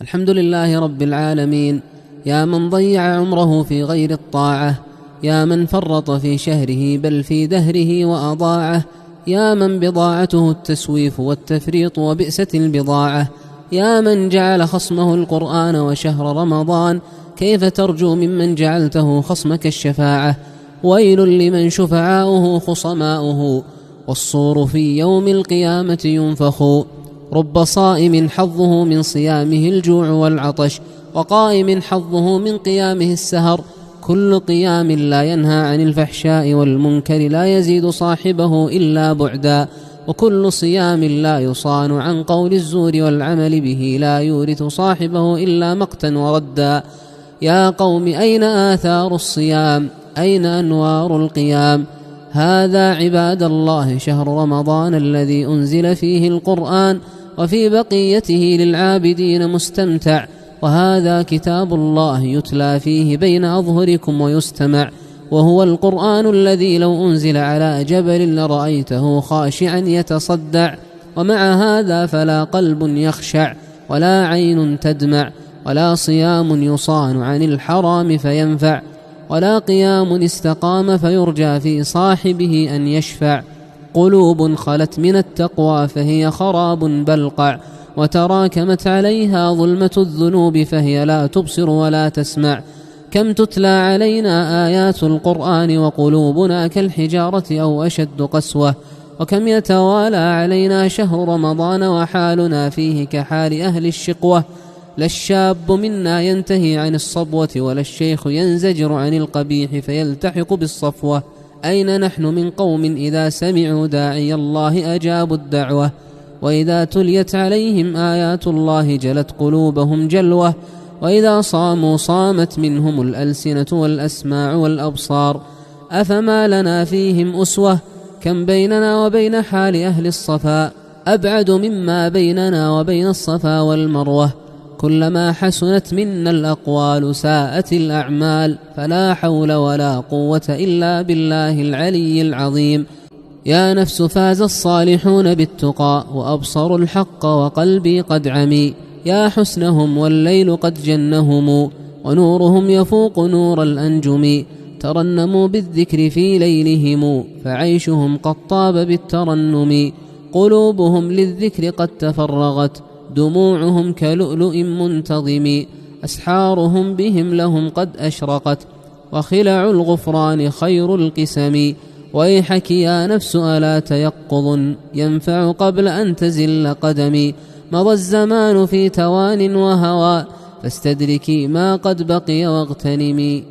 الحمد لله رب العالمين. يا من ضيع عمره في غير الطاعة، يا من فرط في شهره بل في دهره وأضاعه، يا من بضاعته التسويف والتفريط وبئست البضاعة، يا من جعل خصمه القرآن وشهر رمضان، كيف ترجو ممن جعلته خصمك الشفاعة؟ ويل لمن شفعاؤه خصماؤه، والصور في يوم القيامة ينفخ. رب صائم حظه من صيامه الجوع والعطش، وقائم حظه من قيامه السهر. كل قيام لا ينهى عن الفحشاء والمنكر لا يزيد صاحبه إلا بعدا، وكل صيام لا يصان عن قول الزور والعمل به لا يورث صاحبه إلا مقتا وردا. يا قوم أين آثار الصيام؟ أين أنوار القيام؟ هذا عباد الله شهر رمضان الذي أنزل فيه القرآن، وفي بقيته للعابدين مستمتع، وهذا كتاب الله يتلى فيه بين أظهركم ويستمع، وهو القرآن الذي لو أنزل على جبل لرأيته خاشعا يتصدع. ومع هذا فلا قلب يخشع ولا عين تدمع، ولا صيام يصان عن الحرام فينفع، ولا قيام استقام فيرجى في صاحبه أن يشفع. قلوب خلت من التقوى فهي خراب بلقع، وتراكمت عليها ظلمة الذنوب فهي لا تبصر ولا تسمع. كم تتلى علينا آيات القرآن وقلوبنا كالحجارة أو أشد قسوة، وكم يتوالى علينا شهر رمضان وحالنا فيه كحال أهل الشقوة. لا الشاب منا ينتهي عن الصبوة، ولا الشيخ ينزجر عن القبيح فيلتحق بالصفوة. أين نحن من قوم إذا سمعوا داعي الله أجابوا الدعوة، وإذا تليت عليهم آيات الله جلت قلوبهم جلوة، وإذا صاموا صامت منهم الألسنة والأسماع والأبصار. أفما لنا فيهم أسوة؟ كم بيننا وبين حال أهل الصفا أبعد مما بيننا وبين الصفا والمروة. كلما حسنت منا الأقوال ساءت الأعمال، فلا حول ولا قوة إلا بالله العلي العظيم. يا نفس فاز الصالحون بالتقى وأبصروا الحق وقلبي قد عمي، يا حسنهم والليل قد جنهم ونورهم يفوق نور الأنجم. ترنموا بالذكر في ليلهم فعيشهم قد طاب بالترنم، قلوبهم للذكر قد تفرغت دموعهم كلؤلؤ منتظم، أسحارهم بهم لهم قد أشرقت وخلع الغفران خير القسم. ويحك يا نفس ألا تيقظ ينفع قبل أن تزل قدمي، مضى الزمان في توان وهوى فاستدركي ما قد بقي واغتنمي.